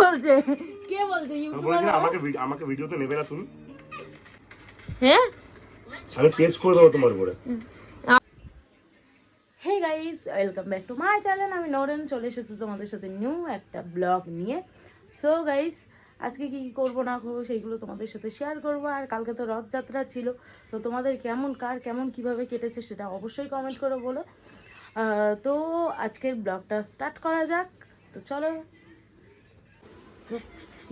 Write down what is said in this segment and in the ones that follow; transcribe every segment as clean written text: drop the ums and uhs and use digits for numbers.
বলছে কে বলছে ইউটিউবার আমাকে ভিডিওতে নেবে না তুমি? হ্যাঁ আমি পেজ করে দেবো তোমার উপরে। Hey guys, welcome back to my channel. আমি নরেন চলে এসেছি তোমাদের সাথে নিউ একটা ব্লগ নিয়ে। সো গাইস, আজকে কি কি করবো না করবো সেইগুলো তোমাদের সাথে শেয়ার করবো। আর কালকে তো রথযাত্রা ছিল, তো তোমাদের কেমন কিভাবে কেটেছে সেটা অবশ্যই কমেন্ট করে বলো। তো আজকের ব্লগটা স্টার্ট করা যাক। তো চলো।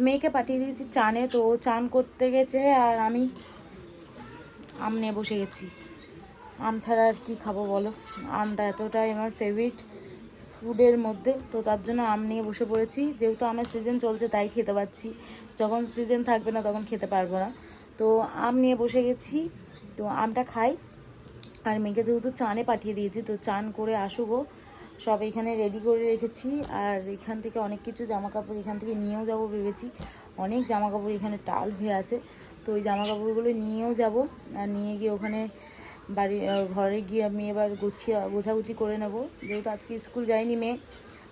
মেয়েকে পাঠিয়ে দিয়েছি চানে, তো ও চান করতে গেছে আর আমি আম নিয়ে বসে গেছি। আম ছাড়া আর কি খাবো বলো, আমটা এতটাই আমার ফেভারিট ফুডের মধ্যে, তো তার জন্য আম নিয়ে বসে পড়েছি। যেহেতু আমের সিজন চলছে তাই খেতে পাচ্ছি, যখন সিজন থাকবে না তখন খেতে পারবো না। তো আম নিয়ে বসে গেছি, তো আমটা খাই। আর মেয়েকে যেহেতু চানে পাঠিয়ে দিয়েছি, তো চান করে আসুকো, সব এখানে রেডি করে রেখেছি। আর এখান থেকে অনেক কিছু জামা কাপড় এখান থেকে নিয়েও যাব ভেবেছি। অনেক জামা কাপড় এখানে টাল হয়ে আছে, তো ওই জামা কাপড়গুলো নিয়েও যাব। আর নিয়ে গিয়ে ওখানে ঘরে গিয়ে আমি এবার গোছাগুছি করে নেব। যেহেতু আজকে স্কুল যায়নি মেয়ে,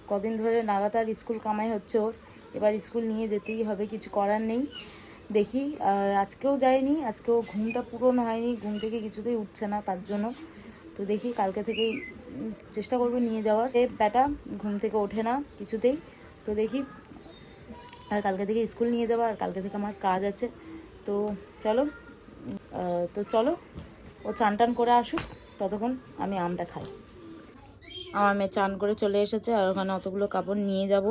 কদিন ধরে লাগাতার স্কুল কামাই হচ্ছে ওর, এবার স্কুল নিয়ে যেতেই হবে, কিছু করার নেই। দেখি, আর আজকেও যায়নি, আজকেও ঘুমটা পূরণ হয়নি, ঘুম থেকে কিছুতেই উঠছে না তার জন্য। তো দেখি কালকে থেকেই চেষ্টা করবো নিয়ে যাওয়ার। ব্যাটা ঘুম থেকে ওঠে না কিছুতেই, তো দেখি আর কালকে থেকে স্কুল নিয়ে যাবো। আর কালকে থেকে আমার কাজ আছে, তো চলো ও চান টান করে আসুক, ততক্ষণ আমি আমটা খাই। আমার মেয়ে চান করে চলে এসেছে, আর ওখানে অতগুলো কাপড় নিয়ে যাব,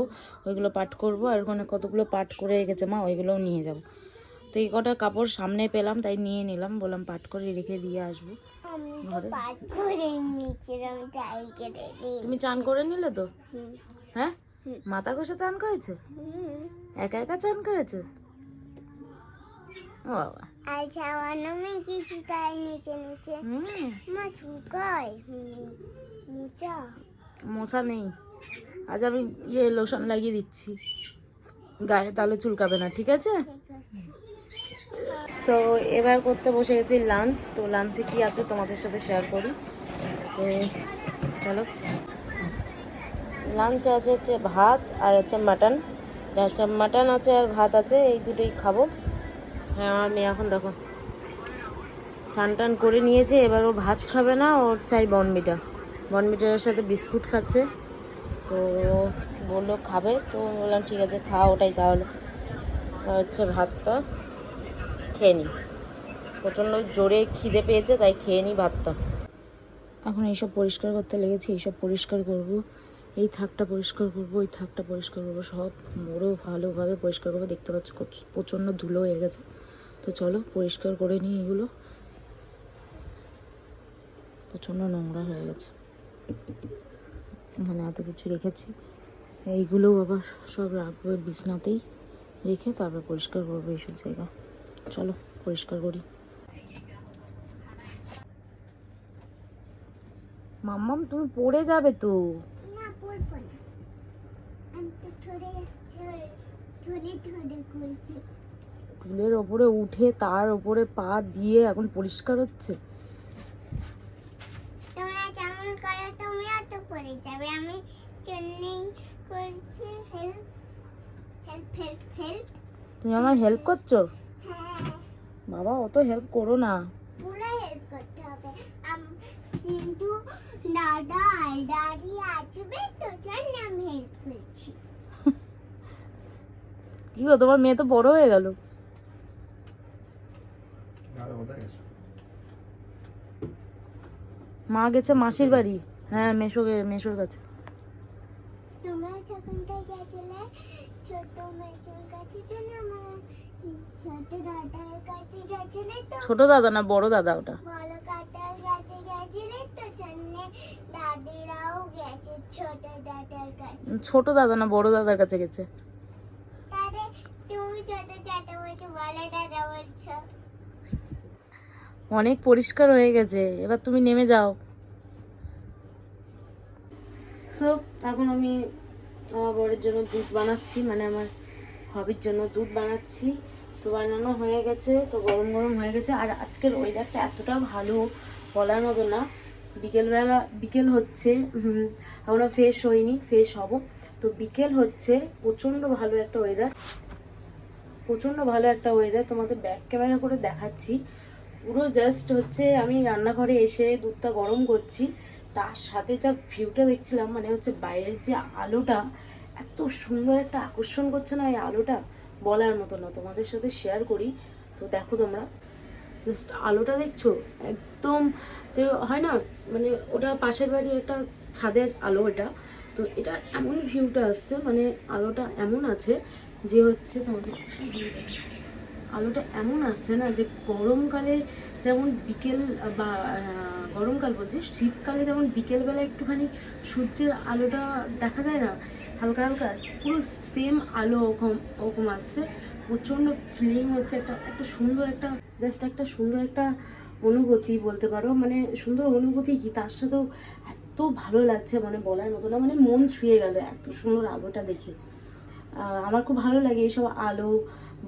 ওইগুলো পাট করব। আর ওখানে কতগুলো পাট করে রেখেছে মা, ওইগুলোও নিয়ে যাব। তো এই কটা কাপড় সামনে পেলাম তাই নিয়ে নিলাম, বললাম পাট করে রেখে দিয়ে আসবো ঘরে। তুমি চান করে নিলে তো? হ্যাঁ, মাথা ঘষে চান করেছে, একা একা চান করেছে। ও বাবা, মোছা নেই। আজ আমি লোশন লাগিয়ে দিচ্ছি গায়ে, তাহলে চুলকাবে না, ঠিক আছে? সো এবার করতে বসে গেছি লাঞ্চ। তো লাঞ্চে কি আছে তোমাদের সাথে শেয়ার করি, তো চলো। লাঞ্চে আছে হচ্ছে ভাত আর হচ্ছে মাটন। আচ্ছা, মাটন আছে আর ভাত আছে, এই দুটোই খাবো। হ্যাঁ, আমার মেয়ে এখন দেখো চান টান করে নিয়েছে, এবার ও ভাত খাবে না, ওর চাই বর্নভিটার সাথে বিস্কুট খাচ্ছে। তো বললো খাবে, তো বললাম ঠিক আছে খা ওটাই তাহলে। হচ্ছে ভাতটা খেয়ে নিই, প্রচণ্ড জোরে খিদে পেয়েছে তাই খেয়ে নিই ভাতটা। এখন এইসব পরিষ্কার করতে লেগেছি, এইসব পরিষ্কার করব, এই থাকটা পরিষ্কার করব, ওই থাকটা পরিষ্কার করবো, সব বড় ভালোভাবে পরিষ্কার করবো। দেখতে পাচ্ছ প্রচণ্ড ধুলো হয়ে গেছে, তো চলো পরিষ্কার করে নিই। এগুলো প্রচণ্ড নোংরা হয়ে গেছে, এখানে এত কিছু রেখেছি, এইগুলো আবার সব রাখবো বিছনাতেই রেখে, তারপর পরিষ্কার করবো এইসব জায়গা। চলো পরিষ্কার করি। মাম্মাম তুমি পড়ে যাবে তো। টুলের ওপরে উঠে তার ওপরে পা দিয়ে এখন পরিষ্কার হচ্ছে। তুমি আমার হেল্প করছো? বাবা অত হেল্প করো না। কিন্তু দাদা দাদি আসবে তো জন্য আমি হেল্প করছি। কি গো, তোমার মেয়ে তো বড় হয়ে গেল। মা গেছে মাসির বাড়ি, হ্যাঁ মেশোর কাছে। তোমরা যখন গেছিলে ছোট মেশোর কাছে, জন্য আমার ছোট দাদার কাছে গেছিলে তো। ছোট দাদা না বড় দাদা ওটা। বড় দাদার কাছে গেছিলে তো জন্য দাদিরাও গেছে ছোট দাদার কাছে। ছোট দাদা না বড় দাদার কাছে গেছে। তাহলে তুমি ছোট দাদা বলছো, বড় দাদা বলছো। অনেক পরিষ্কার হয়ে গেছে, এবার তুমি নেমে যাও। সো এখন আমি আমার বরের জন্য দুধ বানাচ্ছি, মানে আমার হবির জন্য দুধ বানাচ্ছি। তো বানানো হয়ে গেছে, তো গরম গরম হয়ে গেছে। আর আজকের ওয়েদারটা এতটা ভালো বলার মতো না। বিকেল হচ্ছে, এখনো ফ্রেশ হইনি, ফ্রেশ হব। তো তো বিকেল হচ্ছে, প্রচন্ড ভালো একটা ওয়েদার, প্রচন্ড ভালো একটা ওয়েদার। তোমাদের ব্যাক ক্যামেরা করে দেখাচ্ছি। পুরো জাস্ট হচ্ছে আমি রান্নাঘরে এসে দুধটা গরম করছি, তার সাথে যা ভিউটা দেখছিলাম, মানে হচ্ছে বাইরের যে আলোটা এত সুন্দর একটা আকর্ষণ করছে না, এই আলোটা বলার মতো না। তোমাদের সাথে শেয়ার করি, তো দেখো তোমরা জাস্ট আলোটা দেখছো, একদম যে হয় না, মানে ওটা পাশের বাড়ি একটা ছাদের আলো এটা। তো এটা এমন ভিউটা আসছে, মানে আলোটা এমন আছে যে হচ্ছে তোমাদের আলোটা এমন আসছে না, যে গরমকালে যেমন বিকেল বা গরমকাল বলছি, শীতকালে যেমন বিকেলবেলা একটুখানি সূর্যের আলোটা দেখা যায় না হালকা হালকা, পুরো সেম আলো ওরকম ওরকম আসছে। প্রচণ্ড ফিলিং হচ্ছে, একটা একটা সুন্দর একটা জাস্ট একটা সুন্দর একটা অনুভূতি বলতে পারো। মানে সুন্দর অনুভূতি কি, তার সাথেও এত ভালো লাগছে, মানে বলার মতো না, মানে মন ছুঁয়ে গেল এত সুন্দর আলোটা দেখে। আমার খুব ভালো লাগে এইসব আলো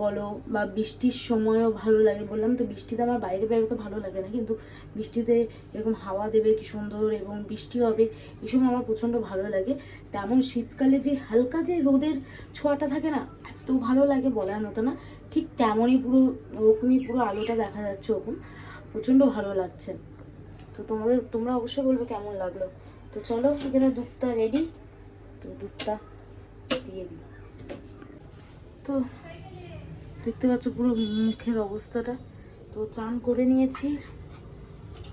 বলো, বা বৃষ্টির সময়ও ভালো লাগে। বললাম তো বৃষ্টিতে আমার বাইরে বেরোতে ভালো লাগে না, কিন্তু বৃষ্টিতে এরকম হাওয়া দেবে কি সুন্দর এবং বৃষ্টি হবে, এসব আমার প্রচণ্ড ভালো লাগে। তেমন শীতকালে যে হালকা যে রোদের ছোঁয়াটা থাকে না, এত ভালো লাগে বলার মতো না। ঠিক তেমনই পুরো ওরকমই পুরো আলোটা দেখা যাচ্ছে, ওরকম প্রচণ্ড ভালো লাগছে। তো তোমরা অবশ্যই বলবে কেমন লাগলো। তো চলো, এখানে দুধটা রেডি, তো দুধটা দিয়ে দিই। তো দেখতে পাচ্ছ পুরো মুখের অবস্থাটা। তো চান করে নিয়েছি,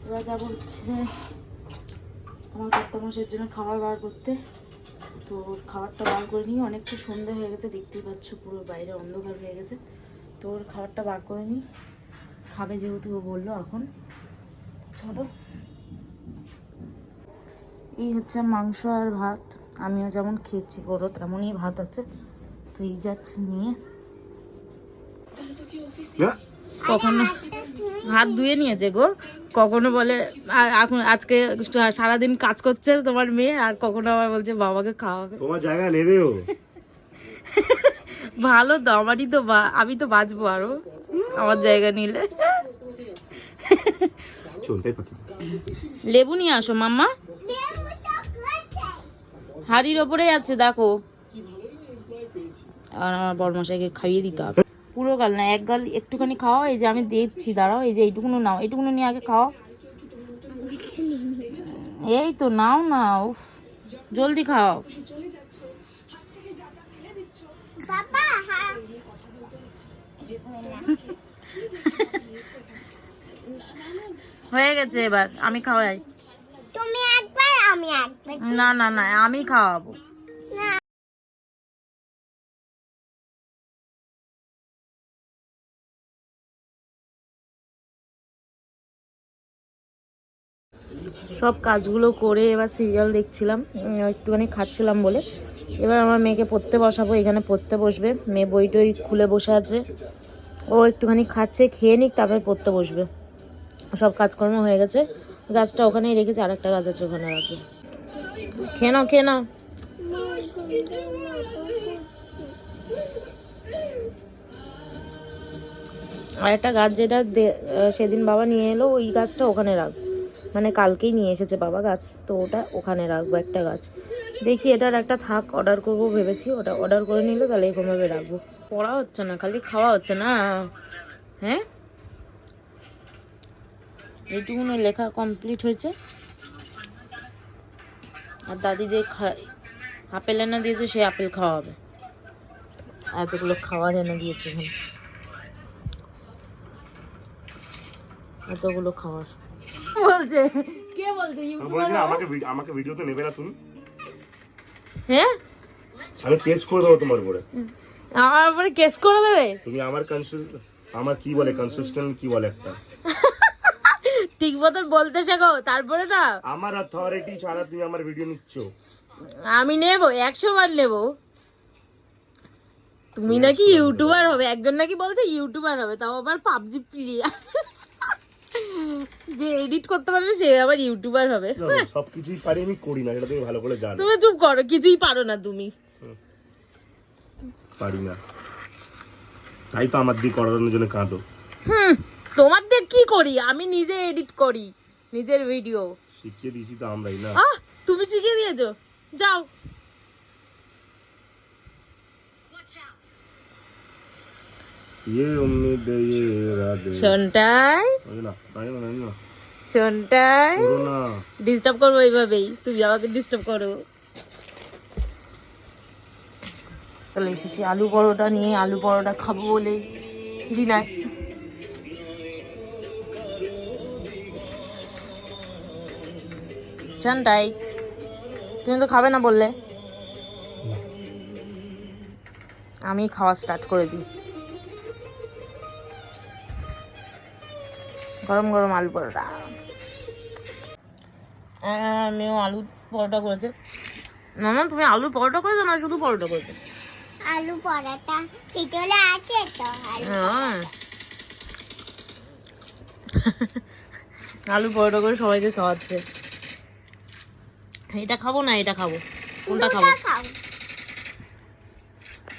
এবার যাবো হচ্ছে আমার কর্তামশাইয়ের জন্য খাবার বার করতে। তো ওর খাবারটা বার করে নিই, অনেকটা সন্ধ্যা হয়ে গেছে, দেখতেই পাচ্ছ পুরো বাইরে অন্ধকার হয়ে গেছে। তো ওর খাবারটা বার করে নিই, খাবে যেহেতু ও বললো এখন। চলো, এই হচ্ছে মাংস আর ভাত, আমিও যেমন খেয়েছি বড় তেমনই ভাত আছে। তো এই যাচ্ছি নিয়ে, কখনো হাত ধুয়ে নিয়েছে গো, কখনো বলে এখন আজকে সারাদিন কাজ করছে তোমার মেয়ে, আর কখনো আবার বলছে বাবাকে খাওয়াবে। তোমার জায়গা নেবে ও। ভালো তো, আমারই তো আমি তো বাঁচবো আরো আমার জায়গা নিলে। লেবু নিয়ে আসো মাম্মা, হাড়ির ওপরে আছে দেখো। আর আমার বড়মশাইকে খাইয়ে দিতে হবে, পুরো গাল না, এক গাল একটুখানি খাওয়া। এই যে আমি দেখছি, দাঁড়াও, এই যে এইটুকুনো নাও, এইটুকুনো নিয়ে আগে খাও। এই তো নাও না, উফ জলদি খাও। হয়ে গেছে, এবার আমি খাওয়াই। তুমি একবার আমি একবার। না না না, আমি খাওয়াবো। সব কাজগুলো করে এবার সিরিয়াল দেখছিলাম, একটুখানি খাচ্ছিলাম বলে। এবার আমার মেয়েকে পড়তে বসাবো, এখানে পড়তে বসবে। মেয়ে বই টই খুলে বসে আছে, ও একটুখানি খাচ্ছে, খেয়ে নিক তারপরে পড়তে বসবে। সব কাজকর্ম হয়ে গেছে, গাছটা ওখানেই রেখেছে, আর একটা গাছ আছে ওখানে রাখবে। খেয়ে নাও খেয়ে নাও। আর একটা গাছ যেটা সেদিন বাবা নিয়ে এলো, ওই গাছটা ওখানে রাখ, মানে কালকেই নিয়ে এসেছে বাবা গাছ, তো ওটা ওখানে রাখবো একটা গাছ। দেখি এটার একটা থাক, অর্ডার করবো ভেবেছি, ওটা অর্ডার করে নিলে তাহলে এরকমভাবে রাখবো। পড়া হচ্ছে না, খালি খাওয়া হচ্ছে না। হ্যাঁ, এইটুকুনো লেখা কমপ্লিট হয়েছে। আর দাদি যে আপেল এনে দিয়েছে, সে আপেল খাওয়া হবে। এতগুলো খাবার এনে দিয়েছে এখানে, এতগুলো খাবার। বলছে কে বলছে ইউটিউবার, আমাকে ভিডিওতে নেবে না তুমি? হ্যাঁ, আমি কেস করে দেবো তোমার উপরে। আমার উপরে কেস করে দেবে? তুমি আমার কি বলে কনসিস্টেন্ট কি বলে একটা ঠিক মতন বলতে শেখো, তারপরে না। আমার অথরিটি ছাড়া তুমি আমার ভিডিও নিচ্ছ। আমি নেবো, 100 বার নেবো। তুমি নাকি ইউটিউবার হবে, একজন নাকি বলছে ইউটিউবার হবে, তাও আবার পাবজি প্লেয়ার। যে এডিট করতে পারবে সে আবার ইউটিউবার হবে। সবকিছুই পারি আমি, করি না, এটা তুমি ভালো করে জানো। তুমি চুপ করো, কিছুই পারো না তুমি। পারি না, তাই তো আমার দিয়ে করানোর জন্য কাঁদো। তোমার দিয়ে কি করি, আমি নিজে এডিট করি নিজের ভিডিও। শিখিয়ে দিয়েছি তো আমরাই না। তুমি শিখিয়ে দিয়েছো, যাও। ये उम्मीद ये राधे শোনটাই ওই না তাই না শোনটাই করো না ডিস্টার্ব করবো এইভাবেই, তুমি আমাকে ডিস্টার্ব করো। চলে এসেছি আলু পরোটা নিয়ে, আলু পরোটা খাবো বলে ডিনার। শোনটাই তুমি তো খাবে না বললে, আমি খাওয়া স্টার্ট করে দিই। গরম গরম আলু পরোটা, আমিও আলু পরোটা করেছে। মামা তুমি আলু পরোটা করেছো না শুধু পরোটা করেছো? আলু পরোটা ভিতরে আছে তো আলু পরোটা করে সবাইকে খাওয়াচ্ছে। এটা খাবো না এটা খাবো, কোনটা খাবো? খাও